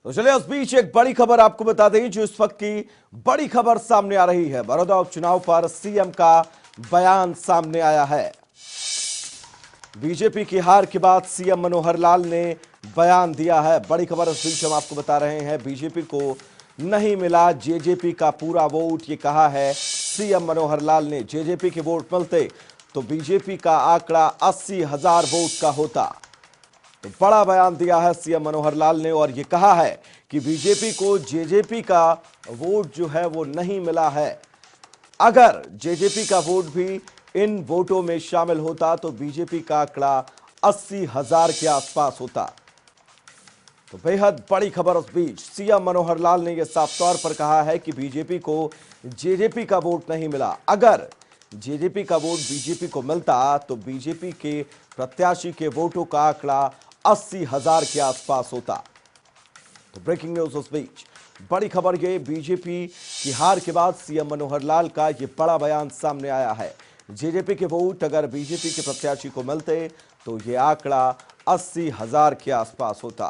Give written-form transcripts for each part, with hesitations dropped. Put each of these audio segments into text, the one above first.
तो चलिए उस बीच एक बड़ी खबर आपको बता दें, जो इस वक्त की बड़ी खबर सामने आ रही है। बड़ौदा उपचुनाव पर सीएम का बयान सामने आया है। बीजेपी की हार के बाद सीएम मनोहर लाल ने बयान दिया है। बड़ी खबर इस बीच हम आपको बता रहे हैं, बीजेपी को नहीं मिला जेजेपी का पूरा वोट, ये कहा है सीएम मनोहर लाल ने। जेजेपी के वोट मिलते तो बीजेपी का आंकड़ा 80,000 वोट का होता। तो बड़ा बयान दिया है सीएम मनोहर लाल ने और ये कहा है कि बीजेपी को जेजेपी का वोट जो है वो नहीं मिला है। अगर जेजेपी का वोट भी इन वोटों में शामिल होता तो बीजेपी का आंकड़ा 80,000 के आसपास होता। तो बेहद बड़ी खबर उस बीच सीएम मनोहर लाल ने यह साफ तौर पर कहा है कि बीजेपी को जेजेपी का वोट नहीं मिला। अगर जेजेपी का वोट बीजेपी को मिलता तो बीजेपी के प्रत्याशी के वोटों का आंकड़ा 80,000 के आसपास होता। तो ब्रेकिंग न्यूज उस बीच बड़ी खबर ये, बीजेपी की हार के बाद सीएम मनोहर लाल का ये बड़ा बयान सामने आया है। जेजेपी के वोट अगर बीजेपी के प्रत्याशी को मिलते तो ये आंकड़ा 80,000 के आसपास होता।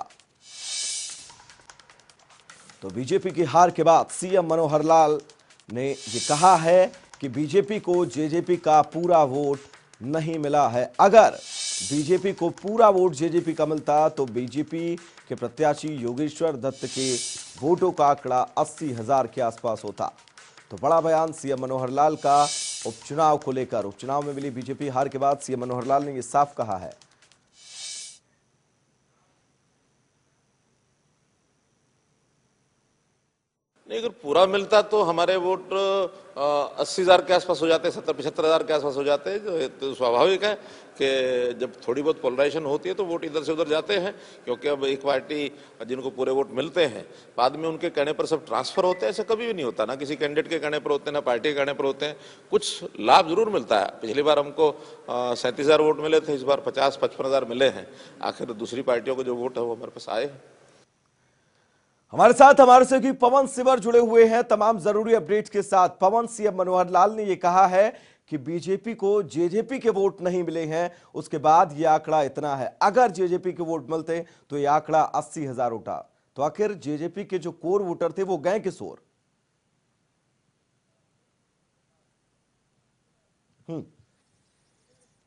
तो बीजेपी की हार के बाद सीएम मनोहर लाल ने ये कहा है कि बीजेपी को जेजेपी का पूरा वोट नहीं मिला है। अगर बीजेपी को पूरा वोट जेजेपी का मिलता तो बीजेपी के प्रत्याशी योगेश्वर दत्त के वोटों का आंकड़ा 80,000 के आसपास होता। तो बड़ा बयान सीएम मनोहर लाल का उपचुनाव को लेकर। उपचुनाव में मिली बीजेपी हार के बाद सीएम मनोहर लाल ने यह साफ कहा है। नहीं, अगर पूरा मिलता तो हमारे वोट 80,000 के आसपास हो जाते, 70-75,000 के आसपास हो जाते। तो स्वाभाविक है कि जब थोड़ी बहुत पोलराइजेशन होती है तो वोट इधर से उधर जाते हैं, क्योंकि अब एक पार्टी जिनको पूरे वोट मिलते हैं बाद में उनके कहने पर सब ट्रांसफर होते हैं, ऐसा कभी भी नहीं होता। ना किसी कैंडिडेट के कहने पर होते हैं, ना पार्टी के कहने पर होते हैं। कुछ लाभ जरूर मिलता है। पिछली बार हमको 37,000 वोट मिले थे, इस बार 50-55,000 मिले हैं। आखिर दूसरी पार्टियों के जो वोट है वो हमारे पास आए हैं। हमारे साथ हमारे सहयोगी पवन सिवर जुड़े हुए हैं तमाम जरूरी अपडेट के साथ। पवन, सीएम मनोहर लाल ने यह कहा है कि बीजेपी को जेजेपी के वोट नहीं मिले हैं, उसके बाद यह आंकड़ा इतना है। अगर जेजेपी के वोट मिलते तो यह आंकड़ा 80,000 होता। तो आखिर जेजेपी के जो कोर वोटर थे वो गए किस ओर?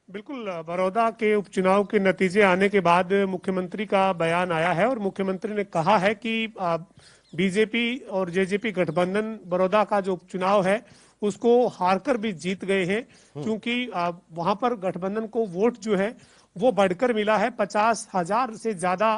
बिल्कुल, बड़ौदा के उपचुनाव के नतीजे आने के बाद मुख्यमंत्री का बयान आया है और मुख्यमंत्री ने कहा है कि बीजेपी और जेजेपी गठबंधन बड़ौदा का जो उपचुनाव है उसको हारकर भी जीत गए हैं, क्योंकि वहां पर गठबंधन को वोट जो है वो बढ़कर मिला है। 50,000 से ज्यादा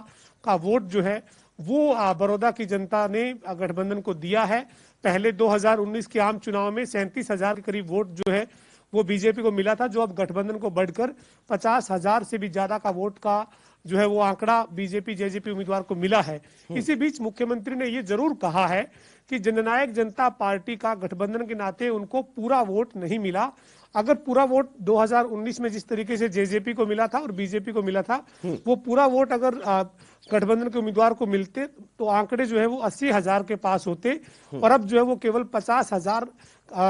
का वोट जो है वो बड़ौदा की जनता ने गठबंधन को दिया है। पहले 2019 के आम चुनाव में 37,000 के करीब वोट जो है वो बीजेपी को मिला था, जो अब गठबंधन को बढ़कर 50,000 से भी ज्यादा का वोट का जो है वो आंकड़ा बीजेपी जेजेपी उम्मीदवार को मिला है। इसी बीच मुख्यमंत्री ने ये जरूर कहा है कि जननायक जनता पार्टी का गठबंधन के नाते उनको पूरा वोट नहीं मिला। अगर पूरा वोट 2019 में जिस तरीके से जेजेपी को मिला था और बीजेपी को मिला था, वो पूरा वोट अगर गठबंधन के उम्मीदवार को मिलते तो आंकड़े जो है वो 80,000 के पास होते, और अब जो है वो केवल 50,000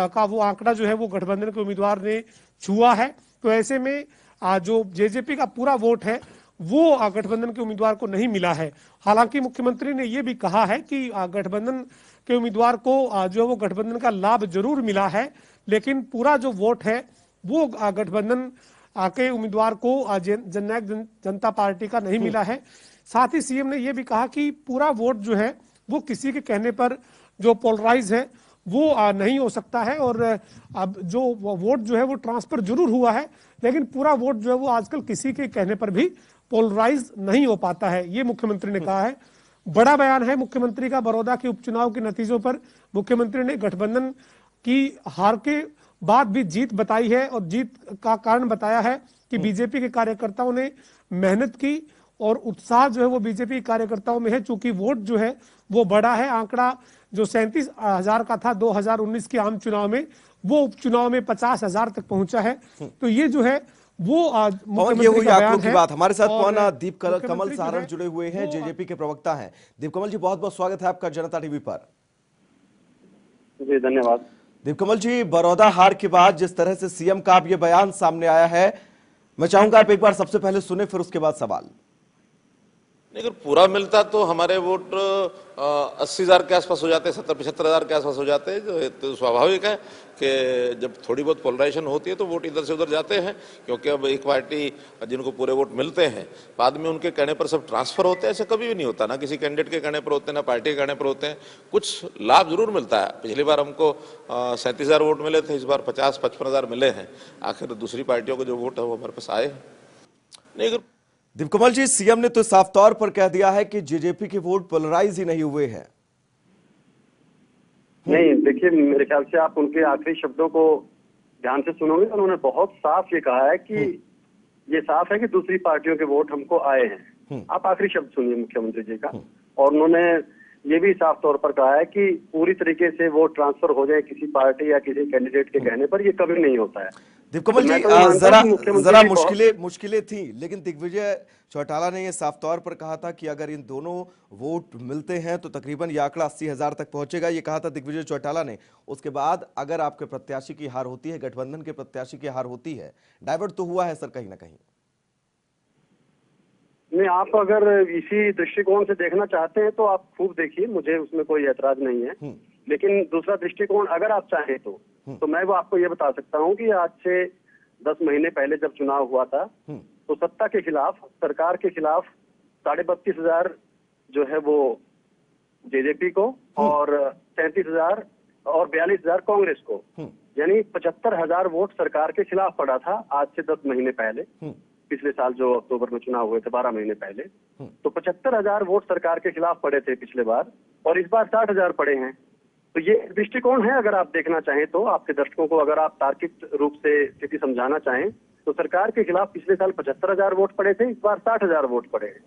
का वो आंकड़ा जो है वो गठबंधन के उम्मीदवार ने छुआ है। तो ऐसे में जो जेजेपी का पूरा वोट है वो गठबंधन के उम्मीदवार को नहीं मिला है। हालांकि मुख्यमंत्री ने यह भी कहा है कि गठबंधन के उम्मीदवार को जो है वो गठबंधन का लाभ जरूर मिला है, लेकिन पूरा जो वोट है वो गठबंधन के उम्मीदवार को जननायक जनता पार्टी का नहीं मिला है। साथ ही सीएम ने यह भी कहा कि पूरा वोट जो है वो किसी के कहने पर जो पोलराइज है वो नहीं हो सकता है, और अब जो वोट जो है वो ट्रांसफर जरूर हुआ है, लेकिन पूरा वोट जो है वो आजकल किसी के कहने पर भी पोलराइज नहीं हो पाता है, ये मुख्यमंत्री ने कहा है। बड़ा बयान है मुख्यमंत्री का बड़ौदा के उपचुनाव के नतीजों पर। मुख्यमंत्री ने गठबंधन की हार के बाद भी जीत बताई है, और जीत का कारण बताया है कि बीजेपी के कार्यकर्ताओं ने मेहनत की और उत्साह जो है वो बीजेपी कार्यकर्ताओं में है। चूंकि वोट जो है वो बड़ा है, आंकड़ा जो 37,000 का था 2019 के आम चुनाव में, वो उपचुनाव में 50,000 तक पहुंचा है। तो ये जो है वो मुख्यमंत्री का बयान है। बात हमारे साथ पवन दीप कमल सहारण जुड़े हुए हैं, जेजेपी के प्रवक्ता हैं। दीप कमल जी, बहुत बहुत स्वागत है आपका जनता टीवी पर। जी धन्यवाद। दीप कमल जी, बड़ौदा हार के बाद जिस तरह से सीएम का अब ये बयान सामने आया है, मैं चाहूंगा आप एक बार सबसे पहले सुने, फिर उसके बाद सवाल। नहीं, अगर पूरा मिलता तो हमारे वोट 80,000 के आसपास हो जाते, 70-75 हज़ार के आसपास हो जाते। तो स्वाभाविक है कि जब थोड़ी बहुत पोलराइजेशन होती है तो वोट इधर से उधर जाते हैं, क्योंकि अब एक पार्टी जिनको पूरे वोट मिलते हैं बाद में उनके कहने पर सब ट्रांसफर होते हैं, ऐसा कभी भी नहीं होता। ना किसी कैंडिडेट के कहने पर होते हैं, ना पार्टी के कहने पर होते हैं। कुछ लाभ जरूर मिलता है। पिछली बार हमको 37,000 वोट मिले थे, इस बार 50-55 हज़ार मिले हैं। आखिर दूसरी पार्टियों को जो वोट है वो हमारे पास आए हैं। नहीं, अगर दीपकमल जी, सीएम ने तो साफ तौर पर कह दिया है कि जेजेपी के वोट पोलराइज ही नहीं हुए हैं। नहीं, देखिए, मेरे ख्याल से आप उनके आखिरी शब्दों को ध्यान से सुनोगे, उन्होंने बहुत साफ ये कहा है कि ये साफ है कि दूसरी पार्टियों के वोट हमको आए हैं। आप आखिरी शब्द सुनिए मुख्यमंत्री जी का। और उन्होंने ये भी साफ तौर पर कहा है कि पूरी तरीके से वोट ट्रांसफर हो जाए किसी पार्टी या किसी कैंडिडेट के कहने पर, ये कभी नहीं होता है। दीपकमल जी, मैं तो मानता जरा हूं कि मुख्यमंत्री जरा जी बहुत- मुश्किलें थी, लेकिन दिग्विजय चौटाला ने यह साफ तौर पर कहा था कि अगर इन दोनों वोट मिलते हैं तो तकरीबन यह आंकड़ा 80,000 तक पहुंचेगा। ये कहा था दिग्विजय चौटाला ने। उसके बाद अगर आपके प्रत्याशी की हार होती है, गठबंधन के प्रत्याशी की हार होती है, डाइवर्ट तो हुआ है सर कहीं ना कहीं। नहीं, आप अगर इसी दृष्टिकोण से देखना चाहते हैं तो आप खूब देखिए, मुझे उसमें कोई ऐतराज नहीं है। लेकिन दूसरा दृष्टिकोण अगर आप चाहें तो मैं वो आपको ये बता सकता हूँ कि आज से 10 महीने पहले जब चुनाव हुआ था तो सत्ता के खिलाफ, सरकार के खिलाफ 32,500 जो है वो जेजेपी को और 37,000 और 42,000 कांग्रेस को, यानी 75,000 वोट सरकार के खिलाफ पड़ा था आज से 10 महीने पहले। पिछले साल जो अक्टूबर में चुनाव हुए थे 12 महीने पहले, तो 75,000 वोट सरकार के खिलाफ पड़े थे पिछले बार, और इस बार 60,000 पड़े हैं। तो ये दृष्टिकोण है। अगर आप देखना चाहें तो, आपके दर्शकों को अगर आप तार्किक रूप से स्थिति समझाना चाहें तो सरकार के खिलाफ पिछले साल 75,000 वोट पड़े थे, इस बार 60,000 वोट पड़े हैं।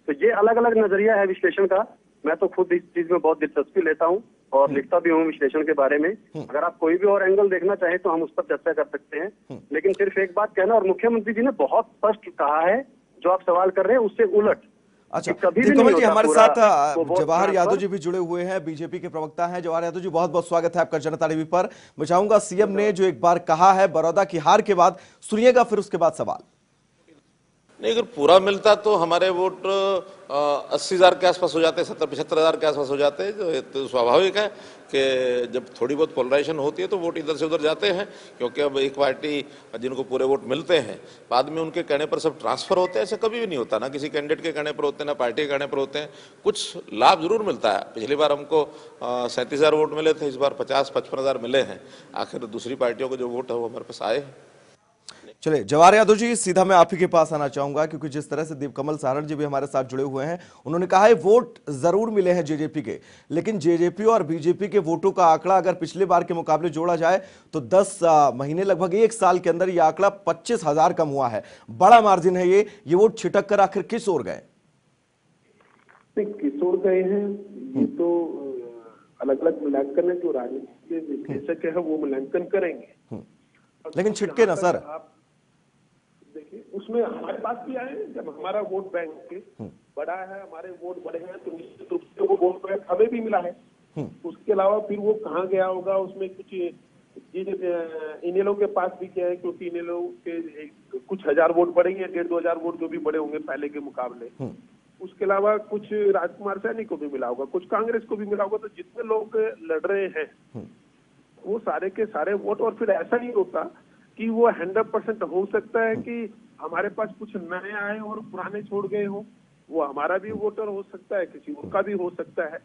तो ये अलग अलग नजरिया है विश्लेषण का। मैं तो खुद इस चीज में बहुत दिलचस्पी लेता हूँ और लिखता भी हूँ विश्लेषण के बारे में। अगर आप कोई भी और एंगल देखना चाहें तो हम उस पर चर्चा कर सकते हैं। लेकिन सिर्फ एक बात कहना, और मुख्यमंत्री जी ने बहुत स्पष्ट कहा है, जो आप सवाल कर रहे हैं उससे उलट। अच्छा, कभी भी दीपकमल नहीं जी, होता हमारे पूरा साथ वो वोट जवाहर यादव ट्रांसफर। जी भी जुड़े हुए हैं, बीजेपी के प्रवक्ता हैं। जवाहर यादव जी, बहुत बहुत स्वागत है आपका जनता टीवी पर। मैं चाहूंगा सीएम ने जो एक बार कहा है बड़ौदा की हार के बाद, सुनिएगा फिर उसके बाद सवाल। नहीं, अगर पूरा मिलता तो हमारे वोट 80,000 के आसपास हो जाते, 70-75 हज़ार के आसपास हो जाते। तो स्वाभाविक है कि जब थोड़ी बहुत पोलराइजेशन होती है तो वोट इधर से उधर जाते हैं, क्योंकि अब एक पार्टी जिनको पूरे वोट मिलते हैं बाद में उनके कहने पर सब ट्रांसफर होते हैं, ऐसा कभी भी नहीं होता। ना किसी कैंडिडेट के कहने पर होते हैं, ना पार्टी के कहने पर होते हैं। कुछ लाभ जरूर मिलता है। पिछली बार हमको 37,000 वोट मिले थे, इस बार 50-55 हज़ार मिले हैं। आखिर दूसरी पार्टियों को जो वोट है वो हमारे पास आए हैं। चलिए जवाहर यादव जी, सीधा मैं आप ही के पास आना चाहूंगा, क्योंकि जिस तरह से दीपकमल सारण जी भी हमारे साथ जुड़े हुए हैं, उन्होंने कहा है वोट जरूर मिले हैं जेजेपी के, लेकिन जेजेपी और बीजेपी के वोटों का आंकड़ा अगर पिछले बार के मुकाबले जोड़ा जाए तो 10 महीने, लगभग 1 साल के अंदर यह आंकड़ा 25,000 कम हुआ है। बड़ा मार्जिन है ये वोट छिटक कर आखिर किस ओर गए? किस ओर गए हैं ये तो अलग अलग मूल्यांकन है, जो राजनीति के विश्लेषक है वो मूल्यांकन करेंगे। लेकिन छिटके ना सर। आप देखिए, उसमें हमारे पास भी आए, जब हमारा वोट बैंक बड़ा है, हमारे वोट बड़े हैं, तो निश्चित रूप से वो वोट बैंक हमें भी मिला है। उसके अलावा फिर वो कहाँ गया होगा, उसमें कुछ इनेलो के पास भी क्या है, क्योंकि इनेलो के कुछ हजार वोट बढ़ेंगे, 1,500-2 हजार वोट जो भी बड़े होंगे पहले के मुकाबले। उसके अलावा कुछ राजकुमार सैनी को भी मिला होगा, कुछ कांग्रेस को भी मिला होगा। तो जितने लोग लड़ रहे हैं वो सारे के सारे वोट, और फिर ऐसा नहीं होता कि वो 100% हो सकता है कि हमारे पास कुछ नए आए और पुराने छोड़ गए हो। वो हमारा भी वोटर हो सकता है, किसी और का भी हो सकता है।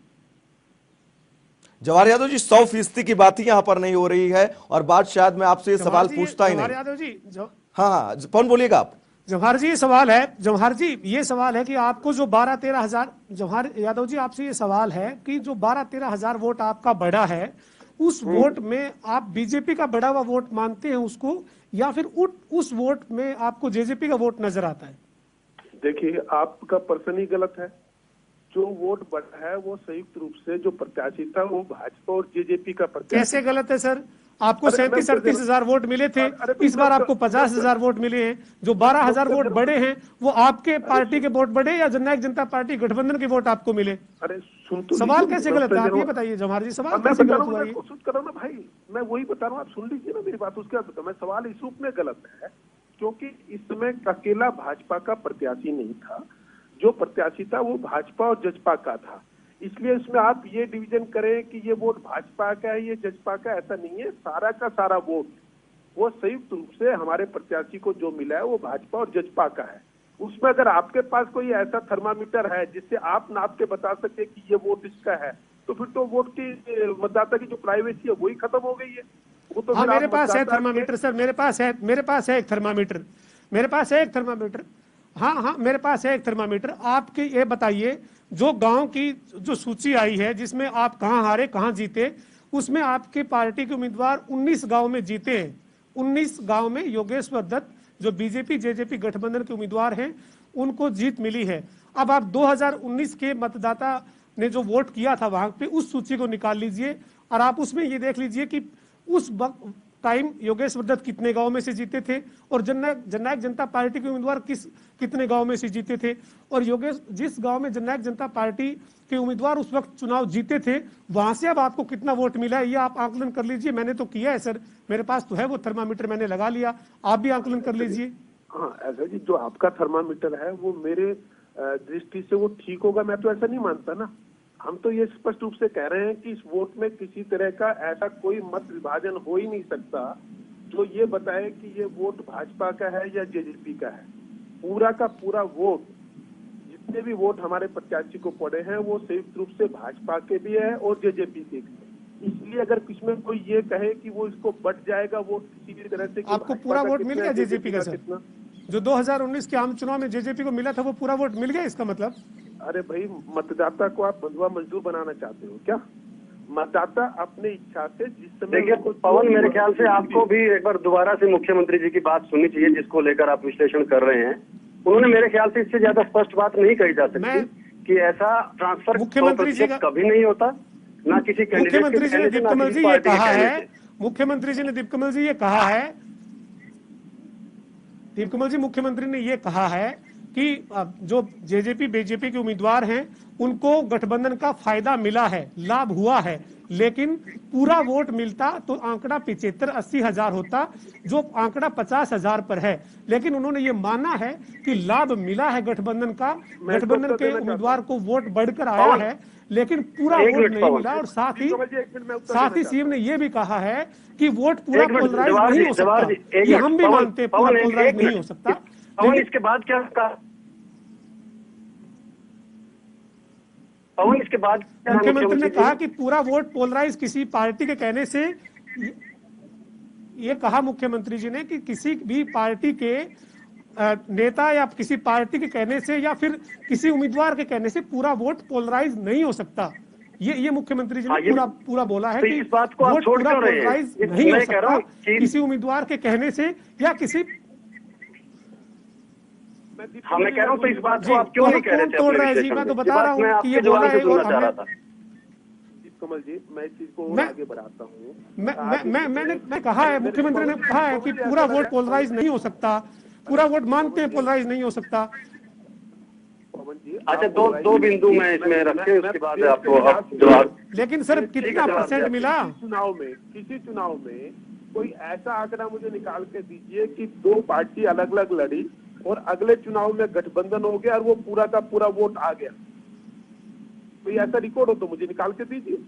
जवाहर यादव जी, 100% की बात ही यहां पर नहीं हो रही है, और बात शायद मैं आपसे ये सवाल पूछता ही नहीं। जवाहर यादव जी, हाँ, कौन बोलिएगा आप? जवाहर जी, सवाल है, जवाहर जी ये सवाल है कि आपको जो 12-13 हजार, जवाहर यादव जी आपसे ये सवाल है कि जो 12-13 हजार वोट आपका बढ़ा है, उस वोट में आप बीजेपी का बढ़ा हुआ वोट मानते हैं उसको, या फिर उस वोट में आपको जेजेपी का वोट नजर आता है? देखिए, आपका पर्सन ही गलत है। जो वोट बढ़ा है वो संयुक्त रूप से जो प्रत्याशी था वो भाजपा और जेजेपी का प्रत्याशी। कैसे गलत है सर? आपको 37-38 हजार वोट मिले थे, इस बार आपको 50,000 वोट मिले हैं। जो 12,000 वोट बढ़े हैं वो आपके पार्टी के वोट बढ़े या जननायक जनता पार्टी गठबंधन के वोट आपको मिले? अरे सुन तो सवाल कैसे गलत है, आप ये बताइए जवाहर जी, सवाल मैं कैसे बता गलत रहा हुआ हूँ, ये? कोशिश करो ना भाई, मैं वही बता रहा हूँ, आप सुन लीजिए ना मेरी बात। उसके बाद बताओ। मैं सवाल इस रूप में गलत है क्योंकि इस समय अकेला भाजपा का प्रत्याशी नहीं था। जो प्रत्याशी था वो भाजपा और जजपा का था। इसलिए इसमें आप ये डिवीजन करें कि ये वोट भाजपा का है, ये जजपा का, ऐसा नहीं है। सारा का सारा वोट वो संयुक्त रूप से हमारे प्रत्याशी को जो मिला है वो भाजपा और जजपा का है। उसमें अगर आपके पास कोई ऐसा थर्मामीटर है जिससे आप नाप के बता सके कि ये वोट इसका है, तो फिर तो वोट की मतदाता की जो प्राइवेसी है वही खत्म हो गई है। वो तो हाँ, फिर मेरे आप पास है मतदाता थर्मामीटर सर, मेरे पास है एक थर्मामीटर, हाँ, मेरे पास है एक थर्मामीटर। आपके ये बताइए, जो गांव की जो सूची आई है जिसमें आप कहां हारे कहां जीते, उसमें आपके पार्टी के उम्मीदवार 19 गांव में जीते हैं। 19 गांव में योगेश्वर दत्त जो बीजेपी जेजेपी गठबंधन के उम्मीदवार हैं उनको जीत मिली है। अब आप 2019 के मतदाता ने जो वोट किया था वहां पे उस सूची को निकाल लीजिए और आप उसमें ये देख लीजिए कि उस टाइम योगेश्वर दत्त कितने गांव में से जीते थे और जननायक जनता पार्टी के उम्मीदवार कितने गांव में से जीते थे, और जिस गांव में जननायक जनता पार्टी के उम्मीदवार उस वक्त चुनाव जीते थे वहां से अब आपको कितना वोट मिला है ये आप आकलन कर लीजिए। मैंने तो किया है सर, मेरे पास तो है वो थर्मामीटर, मैंने लगा लिया, आप भी आकलन कर लीजिए। हाँ, ऐसा जी जो आपका थर्मामीटर है वो मेरे दृष्टि से वो ठीक होगा, मैं तो ऐसा नहीं मानता ना। हम तो ये स्पष्ट रूप से कह रहे हैं कि इस वोट में किसी तरह का ऐसा कोई मत विभाजन हो ही नहीं सकता जो ये बताए कि ये वोट भाजपा का है या जेजेपी का है। पूरा का पूरा वोट, जितने भी वोट हमारे प्रत्याशी को पड़े हैं वो संयुक्त रूप से भाजपा के भी है और जेजेपी के भी है। इसलिए अगर किसमें कोई ये कहे कि वो इसको बट जाएगा वोट किसी भी तरह से, आपको पूरा वोट मिल गया जेजेपी का सर? जो 2019 के आम चुनाव में जेजेपी को मिला था वो पूरा वोट मिल गया, इसका मतलब? अरे भाई, मतदाता को आप बंधुआ मजदूर बनाना चाहते हो क्या? मतदाता अपने इच्छा से जिस समय। देखिए पवन, मेरे ख्याल से आपको भी एक बार दोबारा से मुख्यमंत्री जी की बात सुननी चाहिए जिसको लेकर आप विश्लेषण कर रहे हैं। उन्होंने मेरे ख्याल से इससे ज्यादा स्पष्ट बात नहीं कही जा सकती कि ऐसा ट्रांसफर मुख्यमंत्री जी कभी नहीं होता, ना किसी मुख्यमंत्री जी ने दीपकमल जी ये कहा है, मुख्यमंत्री जी ने दीपकमल जी ये कहा है, दीपकमल जी मुख्यमंत्री ने ये कहा है कि जो जेजेपी बीजेपी के उम्मीदवार हैं उनको गठबंधन का फायदा मिला है, लाभ हुआ है, लेकिन पूरा वोट मिलता तो आंकड़ा 75-80 हजार होता, जो आंकड़ा 50 हजार पर है। लेकिन उन्होंने ये माना है कि लाभ मिला है गठबंधन का, गठबंधन के उम्मीदवार को वोट बढ़कर आया है, लेकिन पूरा वोट नहीं मिला। और साथ ही सीएम ने यह भी कहा है कि वोट पूरा पोलराइज नहीं हो सकता। ये हम भी मानते हैं, पूरा पोलराइज नहीं हो सकता। पवन, इसके बाद क्या कहा पवन? इसके बाद मुख्यमंत्री ने कहा कि पूरा वोट पोलराइज किसी पार्टी के कहने से, ये कहा मुख्यमंत्री जी ने कि किसी भी पार्टी के नेता या किसी पार्टी के कहने से या फिर किसी उम्मीदवार के कहने से पूरा वोट पोलराइज नहीं हो सकता। ये मुख्यमंत्री जी ने पूरा बोला है कि वोट पूरा पोलराइज नहीं हो सकता किसी उम्मीदवार के कहने से या किसी। हाँ, मैं कह रहा हूँ तो इस बात को आप क्यों नहीं कह रहे थे? तोड़ रहा है जी, मैं तो बता रहा हूँ कि ये बोला है। और कमल जी, मैं इस चीज को आगे बढ़ाता हूँ। मैंने कहा है, मुख्यमंत्री ने कहा है कि पूरा वोट पोलराइज नहीं हो सकता, पूरा वोट मानते हैं पोलराइज नहीं हो सकता। अच्छा, दो बिंदु मैं इसमें रखे, उसके बाद आपको जवाब। लेकिन सर कितना परसेंट मिला? किसी चुनाव में कोई ऐसा आंकड़ा मुझे निकाल के दीजिए कि दो पार्टी अलग अलग लड़ी और अगले चुनाव में गठबंधन हो गया और वो पूरा का पूरा वोट आ गया। कोई ऐसा रिकॉर्ड हो तो मुझे निकाल के दीजिए।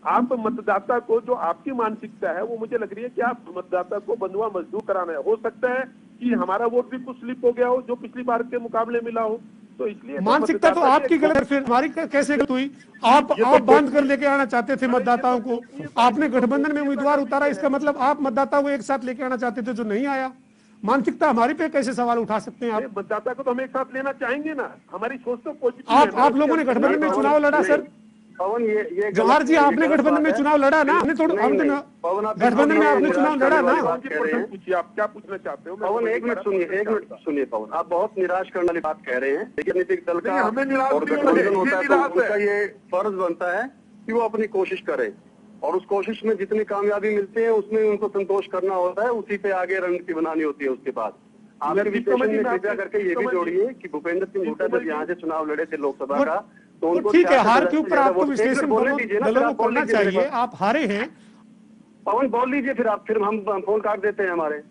आप मतदाता को, जो आपकी मानसिकता है वो मुझे लग रही है कि आप मतदाता को बंधुआ मजदूर कराना है। हो सकता है कि हमारा वोट भी कुछ स्लिप हो गया हो जो पिछली बार के मुकाबले मिला हो, तो इसलिए मानसिकता तो आपकी गलत, फिर हमारी कैसे गलत हुई? आप बांध कर लेके आना चाहते थे मतदाताओं को, आपने गठबंधन में उम्मीदवार उतारा, इसका मतलब आप मतदाताओं को एक साथ लेके आना चाहते थे जो नहीं आया। मानसिकता हमारी पे कैसे सवाल उठा सकते हैं आप? मतदाता को तो हम एक साथ लेना चाहेंगे ना, हमारी सोच तो पॉजिटिव। आप लोगों ने गठबंधन में चुनाव लड़ा सर। पवन, ये जवाहर जी, आपने गठबंधन में चुनाव लड़ा ना? हमने थोड़ा गठबंधन में आपने चुनाव लड़ा ना? पूछिए, आप क्या पूछना चाहते हो? पवन, एक मिनट सुनिए पवन, आप बहुत निराश करने वाली बात कह रहे हैं। राजनीतिक दल का और गठबंधन होता है तो उसका ये फर्ज बनता है कि वो अपनी कोशिश करे और उस कोशिश में जितनी कामयाबी मिलती है उसमें उनको संतोष करना होता है, उसी पे आगे रणनीति बनानी होती है। उसके बाद आपके विश्लेषण में कृपया करके ये भी जोड़िए कि भूपेंद्र सिंह हुड्डा जब यहाँ से चुनाव लड़े थे लोकसभा का, तो उनको ठीक है, हार के ऊपर आपको विश्लेषण दलों को करना चाहिए। आप हारे हैं। पवन बोल लीजिए, फिर हम फोन काट देते हैं हमारे।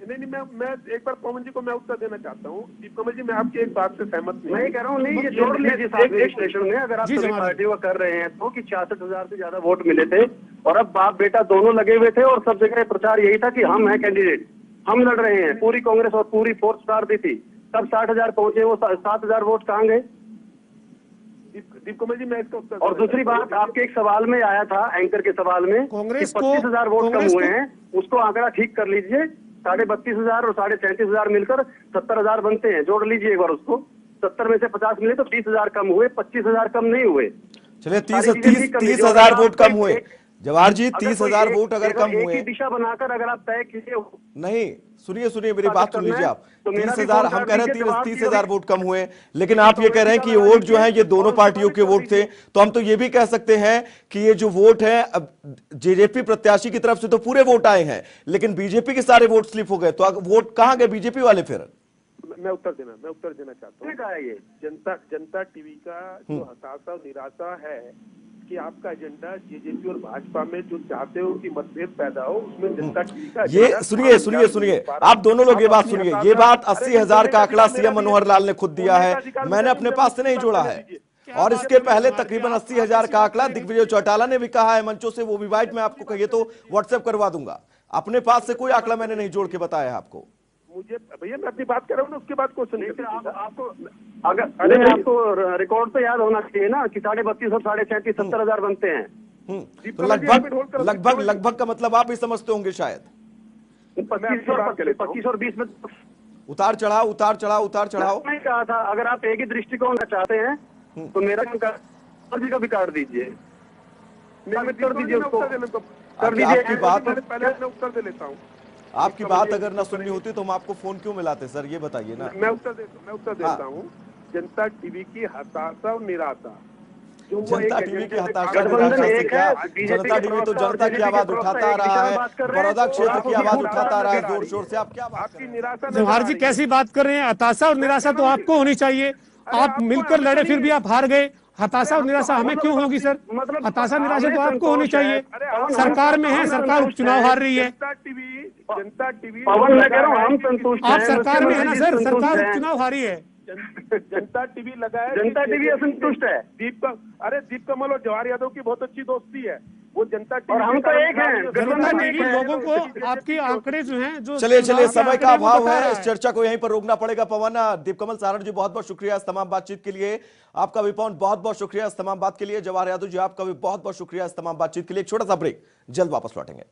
नहीं, मैं एक बार पवन जी को मैं उत्तर देना चाहता हूँ। दीप कमल जी, मैं आपकी एक बात से सहमत नहीं। मैं ये कह रहा हूँ, नहीं, ये जोड़ लीजिए साथ में विश्लेषण में, अगर आप सभी पार्टियों का कर रहे हैं तो, कि 66,000 से ज्यादा वोट मिले थे और अब बाप बेटा दोनों लगे हुए थे और सब जगह प्रचार यही था कि हम हैं कैंडिडेट, हम लड़ रहे हैं, पूरी कांग्रेस और पूरी फोर्स स्टार दी थी, तब 60,000 पहुंचे, वो 7,000 वोट कहाँ गए? दीप कमल जी, मैं इसका उत्तर। और दूसरी बात, आपके एक सवाल में आया था, एंकर के सवाल में, कांग्रेस को 25,000 वोट कम हुए हैं, उसको आंकड़ा ठीक कर लीजिए, 32,500 और 37,500 मिलकर 70,000 बनते हैं, जोड़ लीजिए एक बार उसको, 70 में से 50 मिले तो 20,000 कम हुए, 25,000 कम नहीं हुए। चलिए 30,000 वोट कम हुए जवाहर जी, 30,000 वोट अगर कम हुए, एक दिशा बनाकर अगर आप तय कीजिए। नहीं सुनिए मेरी बात सुन लीजिए आप। 30,000 हम कह रहे हैं 30,000 वोट कम हुए, लेकिन आप ये कह रहे हैं कि ये वोट जो है ये दोनों पार्टियों के वोट थे, तो हम तो ये भी कह सकते हैं कि ये जो वोट है अब जेजेपी प्रत्याशी की तरफ से तो पूरे वोट आए हैं, लेकिन बीजेपी के सारे वोट स्लिप हो गए, तो वोट कहां गए बीजेपी वाले? फिर मैं उत्तर देना चाहता हूँ। कहा है ये जनता टीवी का जो हताशा और निराशा है कि आपका एजेंडा जेजेपी और भाजपा में जो चाहते हो कि मतभेद पैदा हो, उसमें जनता टीवी का ये सुनिए आप दोनों लोग ये बात सुनिए, ये बात 80,000 का आंकड़ा सीएम मनोहर लाल ने खुद दिया है, मैंने अपने पास से नहीं जोड़ा है, और इसके पहले तकरीबन 80,000 का आंकड़ा दिग्विजय चौटाला ने भी कहा है मंचों से, वो भी वाइट में आपको कहिए तो व्हाट्सएप करवा दूंगा। अपने पास से कोई आंकड़ा मैंने नहीं जोड़ के बताया है आपको। मुझे भैया, मैं अपनी बात कर रहा हूँ ना, उसके बाद क्वेश्चन आपको अगर आपको रिकॉर्ड तो याद होना चाहिए ना कि 32,500 और 37,500 70,000 बनते हैं। तो लगभग का मतलब आप ही समझते होंगे शायद। 25 और 20 में उतार चढ़ाओ। मैं कहा था, अगर आप एक ही दृष्टिकोण का चाहते हैं तो मेरा जी का भी काट दीजिए, कर दीजिए उसको, कर दीजिए। आपकी बात पहले मैं उत्तर दे लेता हूँ। आपकी बात अगर ना सुननी होती तो हम आपको फोन क्यों मिलाते सर, ये बताइए ना। मैं उत्तर देता हूँ। जनता टीवी की हताशा और निराशा, जो जनता टीवी की हताशा से क्या, जनता टीवी तो जनता की आवाज उठाता रहा है, बड़ौदा क्षेत्र की आवाज उठाता रहा है जोर शोर से। आप क्या बात कर रहे हैं? निराशा जवाहर जी कैसी बात कर रहे हैं? हताशा और निराशा तो आपको होनी चाहिए, आप मिलकर लड़े फिर भी आप हार गए। हताशा और निराशा हमें क्यों होगी सर? हताशा निराशा तो आपको होनी चाहिए, सरकार में है, सरकार उपचुनाव हार रही है। जनता टीवी पवन, मैं कह रहा हूँ हम संतुष्ट हैं। आप सरकार में है ना सर, सरकार उपचुनाव हारी है। जनता टीवी लगा है, जनता टीवी असंतुष्ट है। दीप कमल और जवाहर यादव की बहुत अच्छी दोस्ती है, वो जनता टीवी और हम तो एक हैं। जनता टीवी लोगों को आपके आंकड़े जो हैं, जो चलिए समय का अभाव है, इस चर्चा को यहीं पर रोकना पड़ेगा। पवन, दीप कमल सारण जी बहुत बहुत शुक्रिया इस तमाम बातचीत के लिए, आपका भी पवन बहुत बहुत शुक्रिया इस तमाम बात के लिए, जवाहर यादव जी आपका भी बहुत बहुत शुक्रिया इस तमाम बातचीत के लिए। एक छोटा सा ब्रेक, जल्द वापस लौटेंगे।